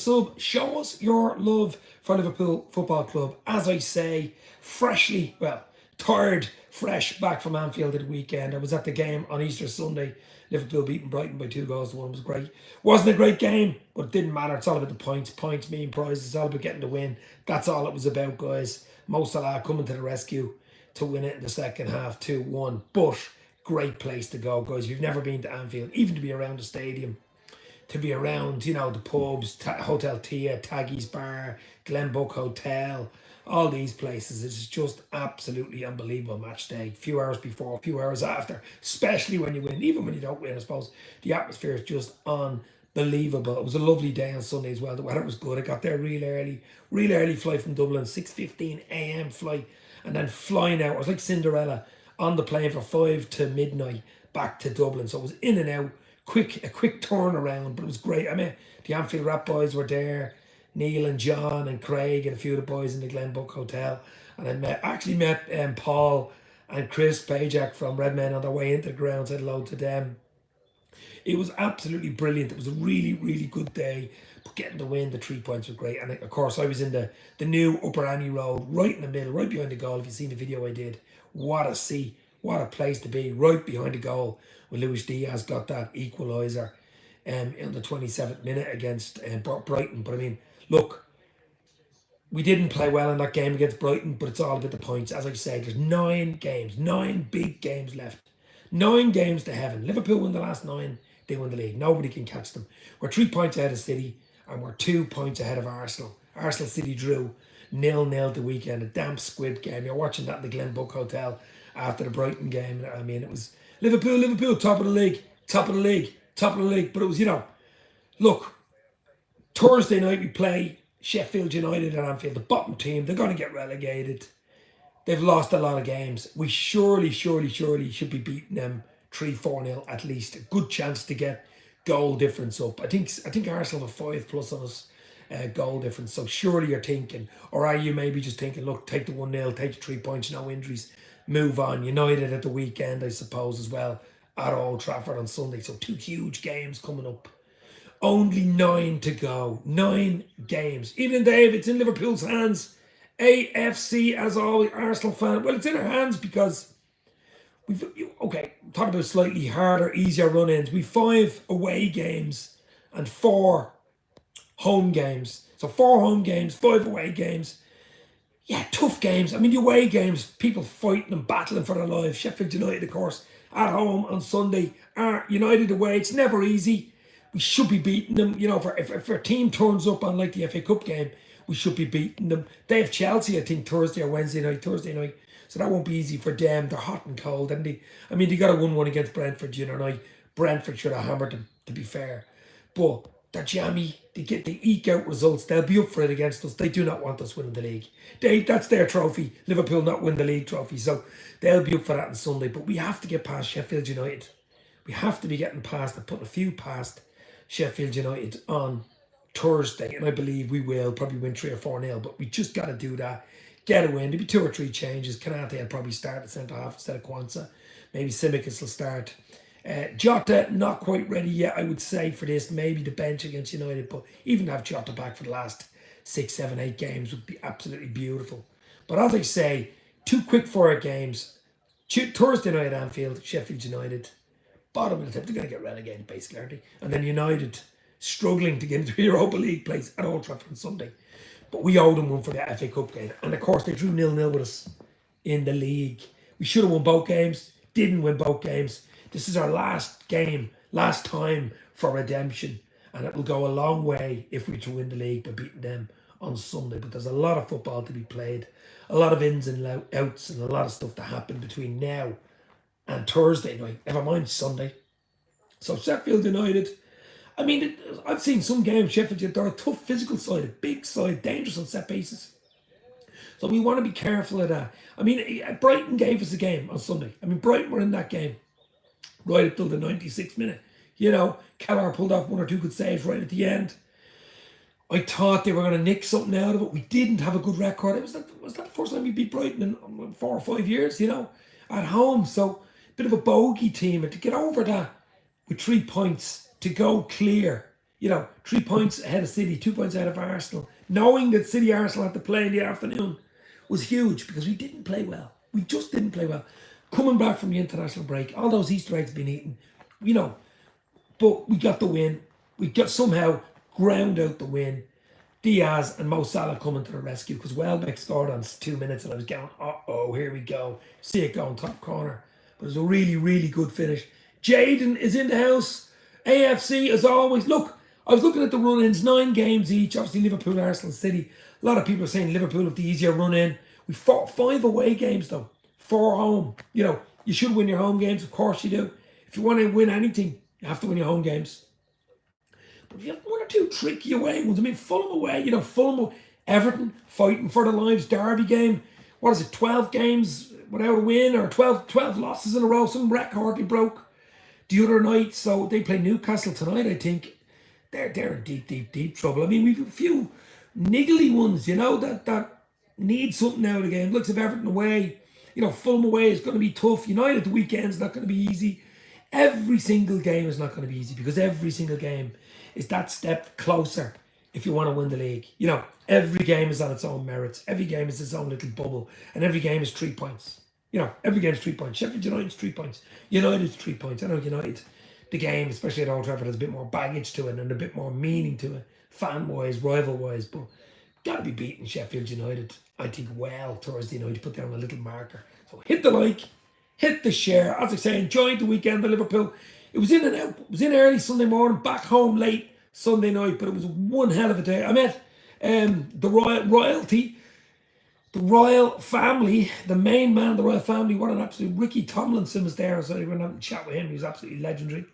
Sub, show us your love for Liverpool Football Club. As I say, tired, fresh back from Anfield at the weekend. I was at the game on Easter Sunday. Liverpool beating Brighton by 2 goals to 1. Was great. Wasn't a great game, but it didn't matter. It's all about the points. Points mean prizes. It's all about getting the win. That's all it was about, guys. Mo Salah coming to the rescue to win it in the second half, 2-1. But great place to go, guys. If you've never been to Anfield, even to be around the stadium, to be around, the pubs, Hotel Tia, Taggy's Bar, Glenbuck Hotel, all these places. It's just absolutely unbelievable match day. A few hours before, a few hours after, especially when you win, even when you don't win, I suppose. The atmosphere is just unbelievable. It was a lovely day on Sunday as well. The weather was good. I got there real early flight from Dublin, 6:15 a.m. flight, and then flying out. I was like Cinderella on the plane for 5 to midnight back to Dublin. So it was in and out. A quick turnaround, but it was great. I mean, the Anfield Rap boys were there, Neil and John and Craig and a few of the boys in the Glenbuck Hotel, and actually met Paul and Chris Pajak from Redmen on their way into the ground. Said hello to them. It was absolutely brilliant. It was a really good day. But getting the win, the 3 points were great. And of course, I was in the new Upper Annie Road, right in the middle, right behind the goal. If you've seen the video I did, what a see. What a place to be, right behind the goal when Luis Diaz got that equaliser in the 27th minute against Brighton. But I mean, look, we didn't play well in that game against Brighton, but it's all about the points. As I say, there's 9 big games left. 9 games to heaven. Liverpool win the last 9, they win the league. Nobody can catch them. We're 3 points ahead of City, and we're 2 points ahead of Arsenal. Arsenal City drew 0-0 the weekend, a damp squib game. You're watching that in the Glenbuck Hotel after the Brighton game. I mean, it was Liverpool, top of the league. But it was, look, Thursday night we play Sheffield United at Anfield, the bottom team. They're going to get relegated. They've lost a lot of games. We surely should be beating them 3-4-0 at least. A good chance to get goal difference up. I think Arsenal have 5+ on us. Goal difference. So surely you're thinking, or are you maybe just thinking, look, take the 1-0, take the 3 points, no injuries, move on. United at the weekend, I suppose, as well, at Old Trafford on Sunday. So 2 huge games coming up. Only 9 to go. 9 games. Even Dave, it's in Liverpool's hands. AFC, as always, Arsenal fan. Well, it's in our hands because talk about slightly harder, easier run-ins. We've 5 away games and 4 home games. So 4 home games, 5 away games. Yeah, tough games. I mean, the away games, people fighting and battling for their lives. Sheffield United, of course, at home on Sunday. United away, it's never easy. We should be beating them. If our team turns up on like the FA Cup game, we should be beating them. They have Chelsea, I think, Thursday night. So that won't be easy for them. They're hot and cold, and they got a 1-1 against Brentford the other night. Brentford should have hammered them, to be fair. But they're jammy. They eke out results. They'll be up for it against us. They do not want us winning the league. That's their trophy. Liverpool not win the league trophy. So they'll be up for that on Sunday. But we have to get past Sheffield United. We have to be getting past and putting a few past Sheffield United on Thursday. And I believe we will probably win 3 or 4-0. But we just got to do that. Get a win. Maybe 2 or 3 changes. Kanate will probably start at centre half instead of Kwanzaa. Maybe Simicus will start. Jota not quite ready yet, I would say, for this. Maybe the bench against United, but even to have Jota back for the last 6, 7, 8 games would be absolutely beautiful. But as I say, 2 quick-fire games. Thursday night at Anfield, Sheffield United, bottom of the tip. They're going to get relegated, basically, aren't they? And then United struggling to get into the Europa League place at Old Trafford on Sunday. But we owed them one for the FA Cup game. And of course, they drew 0-0 with us in the league. We should have won both games. Didn't win both games. This is our last game, last time for redemption. And it will go a long way if we to win the league by beating them on Sunday. But there's a lot of football to be played. A lot of ins and outs and a lot of stuff to happen between now and Thursday night. Never mind Sunday. So Sheffield United. I mean, I've seen some games, Sheffield United, they're a tough physical side, a big side, dangerous on set pieces. So we want to be careful of that. I mean, Brighton gave us a game on Sunday. I mean, Brighton were in that game right up till the 96th minute. Kelleher pulled off 1 or 2 good saves right at the end. I thought they were going to nick something out of it. We didn't have a good record. Was that the first time we beat Brighton in 4 or 5 years, at home. So, a bit of a bogey team. And to get over that with 3 points, to go clear 3 points ahead of City, 2 points ahead of Arsenal. Knowing that City Arsenal had to play in the afternoon was huge because we didn't play well. We just didn't play well. Coming back from the international break, all those Easter eggs been eaten, you know, but we got the win. We got somehow ground out the win. Diaz and Mo Salah coming to the rescue because Welbeck scored on 2 minutes and I was going, uh-oh, here we go. See it going top corner. But it was a really, really good finish. Jaden is in the house. AFC, as always. Look, I was looking at the run-ins, 9 games each. Obviously, Liverpool, Arsenal, City. A lot of people are saying Liverpool have the easier run-in. We fought 5 away games, though. 4 home. You should win your home games. Of course you do. If you want to win anything, you have to win your home games. But if you have 1 or 2 tricky away ones, I mean, Fulham away, Fulham, Everton fighting for their lives, Derby game. What is it, 12 games without a win or 12 losses in a row, some record they broke the other night. So they play Newcastle tonight, I think. They're in deep, deep, deep trouble. I mean, we've a few niggly ones, that need something out again. Looks of Everton away. Fulham away is going to be tough. United the weekend's not going to be easy. Every single game is not going to be easy because every single game is that step closer if you want to win the league. Every game is on its own merits. Every game is its own little bubble. And every game is 3 points. Every game is 3 points. Sheffield United's 3 points. United's 3 points. I know United, the game, especially at Old Trafford, has a bit more baggage to it and a bit more meaning to it, fan-wise, rival-wise. But got to be beating Sheffield United, I think, well Thursday night to put down a little marker. So hit the like, hit the share. As I say, enjoyed the weekend of Liverpool. It was in and out. It was in early Sunday morning, back home late Sunday night, but it was one hell of a day. I met the royalty, the royal family, the main man of the royal family. What an absolute... Ricky Tomlinson was there, so we went out and chat with him. He was absolutely legendary.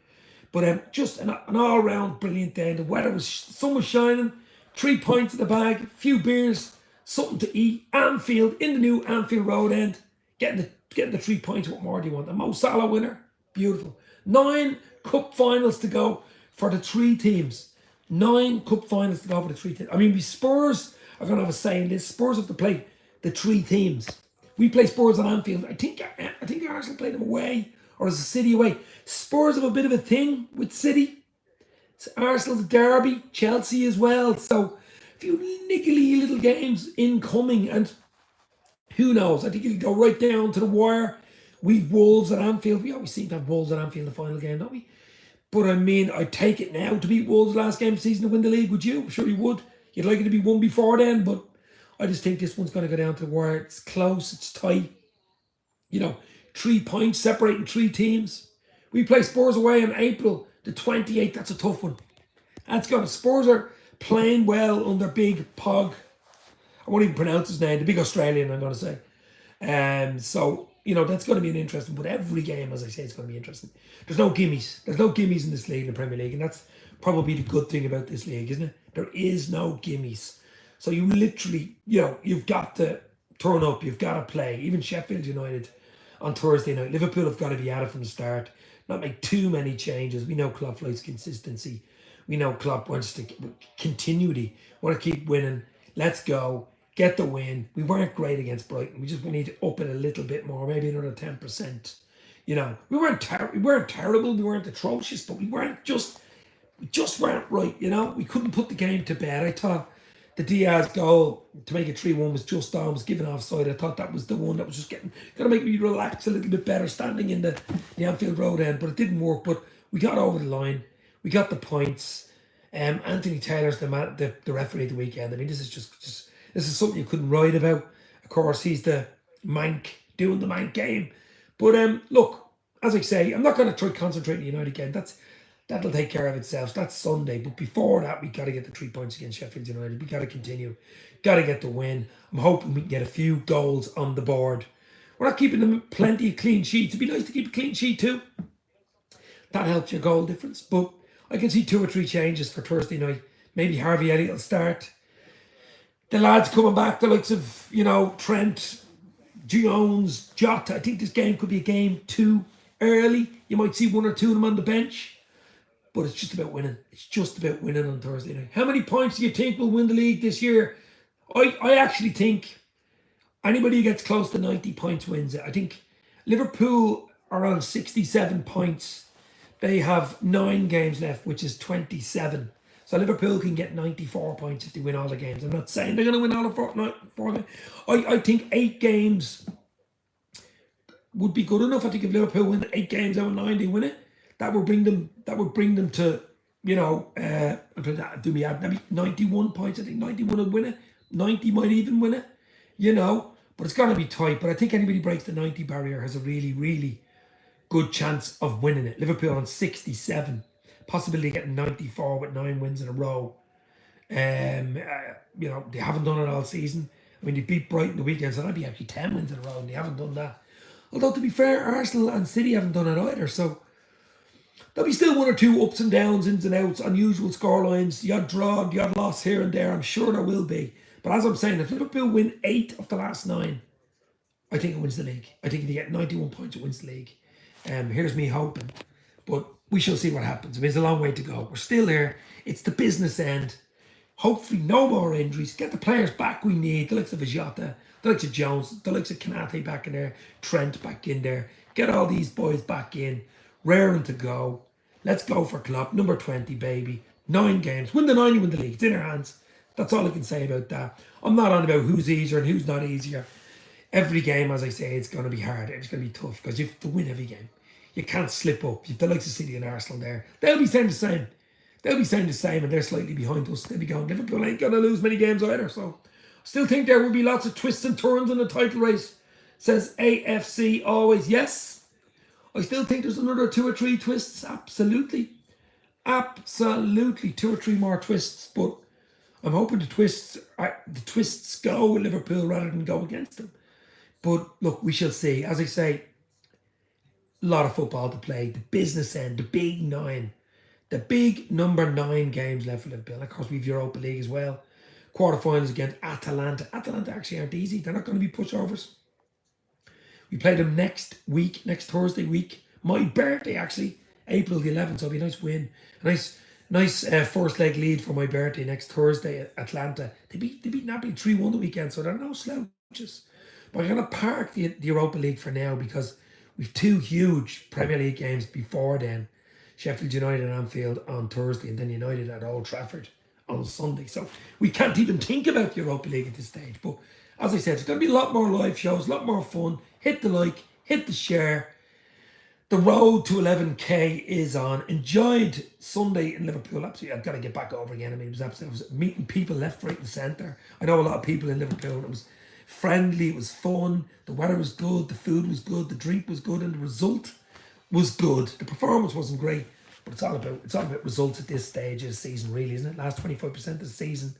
But just an all-round brilliant day. The weather was... sun was shining, 3 points in the bag, a few beers, something to eat. Anfield, in the new Anfield Road end, getting the 3 points. What more do you want? The Mo Salah winner, beautiful. 9 cup finals to go for the 3 teams. 9 cup finals to go for the 3 teams. I mean, we Spurs are going to have a say in this. Spurs have to play the 3 teams. We play Spurs on Anfield. I think Arsenal played them away, or is it City away? Spurs have a bit of a thing with City. It's Arsenal's derby, Chelsea as well. So a few niggly little games incoming, and who knows? I think it'll go right down to the wire. We've Wolves at Anfield. We always seem to have Wolves at Anfield in the final game, don't we? But I mean, I'd take it now to beat Wolves last game of the season to win the league, would you? I'm sure you would. You'd like it to be won before then, but I just think this one's going to go down to the wire. It's close, it's tight. 3 points separating 3 teams. We play Spurs away on April the 28th. That's a tough one. Spurs are playing well under Big Pog. I won't even pronounce his name, the big Australian, I'm going to say. So, that's going to be an interesting, but every game, as I say, it's going to be interesting. There's no gimmies. There's no gimmies in this league, in the Premier League, and that's probably the good thing about this league, isn't it? There is no gimmies. So you literally, you've got to turn up, you've got to play. Even Sheffield United on Thursday night. Liverpool have got to be at it from the start, not make too many changes. We know Klopp likes consistency. We know Klopp wants to continuity, want to keep winning. Let's go. Get the win. We weren't great against Brighton. We need to up it a little bit more, maybe another 10%. We weren't terrible. We weren't atrocious, but we just weren't right. We couldn't put the game to bed. I thought the Diaz goal to make it 3-1 was just on, was given offside. I thought that was the one that was just going to make me relax a little bit better standing in the Anfield Road end, but it didn't work. But we got over the line. We got the points. Anthony Taylor's the referee of the weekend. I mean, this is something you couldn't write about. Of course, he's the mank, doing the mank game. But look, as I say, I'm not going to try concentrating on United again. That'll take care of itself. That's Sunday. But before that, we got to get the 3 points against Sheffield United. We got to continue. Got to get the win. I'm hoping we can get a few goals on the board. We're not keeping them plenty of clean sheets. It'd be nice to keep a clean sheet too. That helps your goal difference. But I can see 2 or 3 changes for Thursday night. Maybe Harvey Elliott will start. The lads coming back, the likes of, Trent, Jones, Jota. I think this game could be a game too early. You might see 1 or 2 of them on the bench. But it's just about winning. It's just about winning on Thursday night. How many points do you think will win the league this year? I actually think anybody who gets close to 90 points wins it. I think Liverpool are on 67 points. They have 9 games left, which is 27. So Liverpool can get 94 points if they win all the games. I'm not saying they're going to win all the four games. I think 8 games would be good enough. I think if Liverpool win 8 games out of 9, they win it. That would bring them. That would bring them to, do me add maybe 91 points. I think 91 would win it. 90 might even win it. But it's going to be tight. But I think anybody breaks the 90 barrier has a really, really good chance of winning it. Liverpool on 67, possibility getting 94 with 9 wins in a row. They haven't done it all season. I mean, they beat Brighton the weekend, so that'd be actually 10 wins in a row, and they haven't done that. Although, to be fair, Arsenal and City haven't done it either, so there'll be still 1 or 2 ups and downs, ins and outs, unusual scorelines, the odd draw, the odd loss here and there. I'm sure there will be. But as I'm saying, if Liverpool win 8 of the last 9, I think it wins the league. I think if they get 91 points, it wins the league. Here's me hoping. But we shall see what happens. I mean, it's a long way to go. We're still there. It's the business end. Hopefully no more injuries. Get the players back we need. The likes of Jota, the likes of Jones, the likes of Kanate back in there, Trent back in there. Get all these boys back in, raring to go. Let's go for Klopp. Number 20, baby. 9 games. Win the 9, you win the league. It's in our hands. That's all I can say about that. I'm not on about who's easier and who's not easier. Every game, as I say, it's going to be hard. It's going to be tough because you have to win every game. You can't slip up. You've the likes of City and Arsenal there. They'll be saying the same. They'll be saying the same, and they're slightly behind us. They'll be going, Liverpool ain't going to lose many games either. So I still think there will be lots of twists and turns in the title race. Says AFC always. Yes. I still think there's another 2 or 3 twists. Absolutely. Absolutely. 2 or 3 more twists. But I'm hoping the twists go with Liverpool rather than go against them. But look, we shall see. As I say, a lot of football to play. The business end, the big 9. The big number 9 games left for Liverpool. Of course, we have Europa League as well. Quarterfinals against Atalanta. Atalanta actually aren't easy. They're not going to be pushovers. We play them next Thursday week. My birthday, actually, April the 11th. So it'll be a nice win. A nice first leg lead for my birthday next Thursday at Atlanta. They beat Napoli 3-1 the weekend, so they're no slouches. But I'm going to park the Europa League for now because we've 2 huge Premier League games before then. Sheffield United and Anfield on Thursday, and then United at Old Trafford on Sunday. So we can't even think about the Europa League at this stage. But as I said, it's going to be a lot more live shows, a lot more fun. Hit the like, hit the share. The road to 11k is on. Enjoyed Sunday in Liverpool. Absolutely, I've got to get back over again. I mean, I was meeting people left, right, and centre. I know a lot of people in Liverpool. It was friendly, it was fun. The weather was good, the food was good, the drink was good, and the result was good. The performance wasn't great, but it's all about results at this stage of the season, really, isn't it? Last 25% of the season,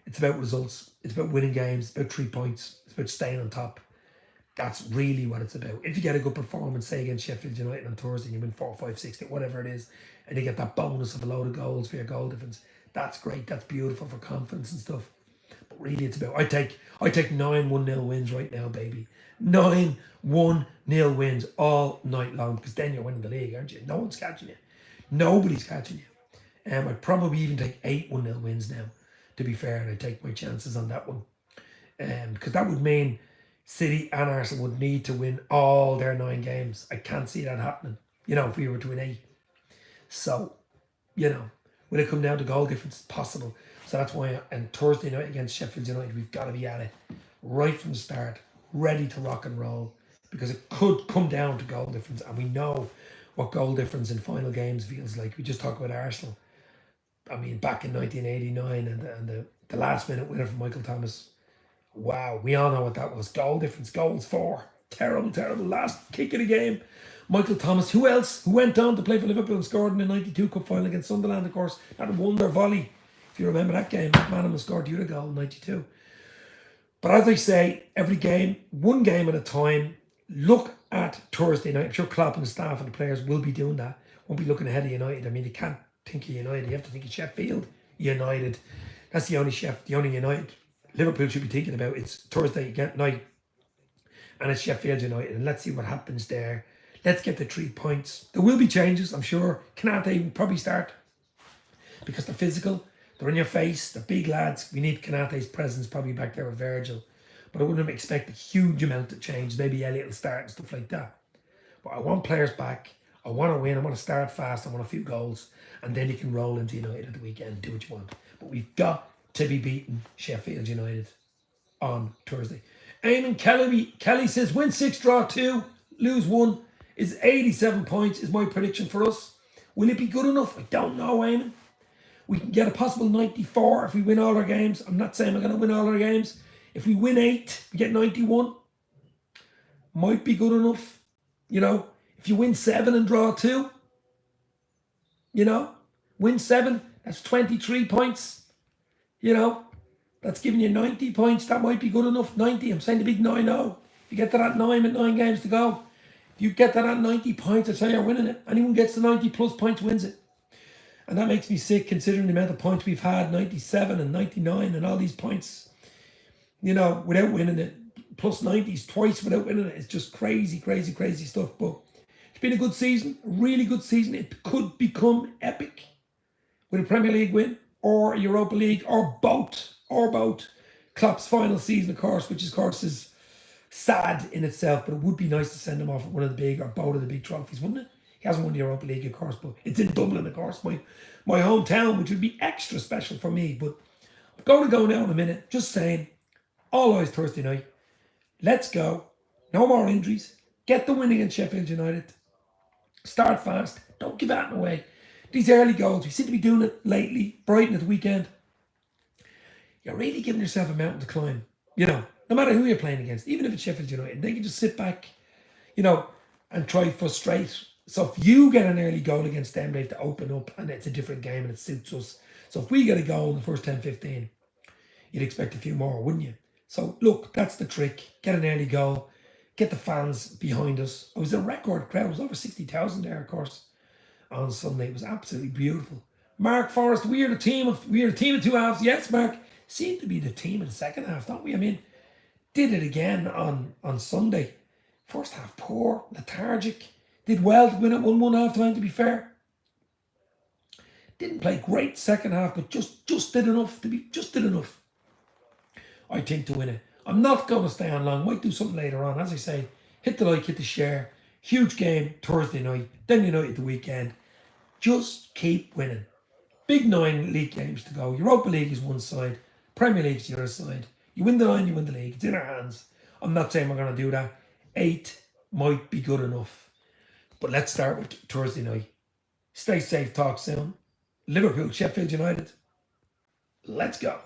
it's about results. It's about winning games. It's about 3 points. It's about staying on top. That's really what it's about. If you get a good performance, say against Sheffield United on Thursday, and you win 4, 5, 6, whatever it is, and you get that bonus of a load of goals for your goal difference, that's great. That's beautiful for confidence and stuff. But really, it's about I take 9 1-0 wins right now, baby. 9 1-0 wins all night long, because then you're winning the league, aren't you? No one's catching you. Nobody's catching you. I'd probably even take 8 1-0 wins now, to be fair, and I'd take my chances on that one. Because that would mean City and Arsenal would need to win all their 9 games. I can't see that happening, if we were to win 8. So, will it come down to goal difference? Possible. So that's why on Thursday night against Sheffield United, we've got to be at it right from the start, ready to rock and roll, because it could come down to goal difference, and we know what goal difference in final games feels like. We just talked about Arsenal. I mean, back in 1989 and the last minute winner from Michael Thomas. Wow, we all know what that was. Goal difference, goals for. Terrible, terrible. Last kick of the game. Michael Thomas. Who else? Who went on to play for Liverpool and scored in the 92 Cup final against Sunderland, of course. That wonder volley. If you remember that game, McManaman scored the other goal in 92. But as I say, every game, one game at a time. Look at Thursday night. I'm sure Klopp and the staff and the players will be doing that. Won't be looking ahead of United. I mean, you can't think of United. You have to think of Sheffield United. That's the only United Liverpool should be thinking about. It's Thursday night, and it's Sheffield United. And let's see what happens there. Let's get the 3 points. There will be changes, I'm sure. Kanate will probably start because they're physical. They're in your face. They're big lads. We need Kanate's presence probably back there with Virgil. But I wouldn't expect a huge amount of change. Maybe Elliott will start and stuff like that. But I want players back. I want to win. I want to start fast. I want a few goals. And then you can roll into United at the weekend, do what you want. But we've got to be beating Sheffield United on Thursday. Eamon Kelly says, win 6, draw 2, lose 1 is 87 points is my prediction for us. Will it be good enough? I don't know, Eamon. We can get a possible 94 if we win all our games. I'm not saying we're going to win all our games. If we win 8, we get 91. Might be good enough. You know, if you win 7 and draw 2, you know, win 7, that's 23 points. You know, that's giving you 90 points. That might be good enough. 90, I'm saying the big 9-0. If you get to that 9 with 9 games to go, if you get to that 90 points, I tell you, you're winning it. Anyone gets to 90 plus points wins it. And that makes me sick considering the amount of points we've had, 97 and 99 and all these points, you know, without winning it. Plus 90s twice without winning it. It's just crazy, crazy, crazy stuff. But it's been a good season, a really good season. It could become epic with a Premier League win or a Europa League or both. Klopp's final season, of course, which of course is sad in itself, but it would be nice to send him off at one of the big or both of the big trophies, wouldn't it? He hasn't won the Europa League, of course, but it's in Dublin, of course, my hometown, which would be extra special for me. But I'm going to go now in a minute. Just saying, all eyes Thursday night. Let's go. No more injuries. Get the win against Sheffield United. Start fast. Don't give that away. These early goals, we seem to be doing it lately. Brighton at the weekend. You're really giving yourself a mountain to climb. You know, no matter who you're playing against, even if it's Sheffield United, they can just sit back, you know, and try to frustrate. So if you get an early goal against them, they have to open up and it's a different game and it suits us. So if we get a goal in the first 10, 15, you'd expect a few more, wouldn't you? So look, that's the trick. Get an early goal. Get the fans behind us. It was a record crowd. It was over 60,000 there, of course, on Sunday. It was absolutely beautiful. Mark Forrest, we are a team of two halves. Yes, Mark. Seem to be the team in the second half, don't we? I mean, did it again on Sunday. First half poor, lethargic. Did well to win it 1-1 half time, to be fair. Didn't play great second half, but just did enough I think, to win it. I'm not going to stay on long. Might do something later on. As I say, hit the like, hit the share. Huge game Thursday night. Then United the weekend. Just keep winning. Big 9 league games to go. Europa League is one side. Premier League's the other side. You win the 9, you win the league. It's in our hands. I'm not saying we're going to do that. 8 might be good enough. But let's start with Thursday night. Stay safe. Talk soon. Liverpool, Sheffield United. Let's go.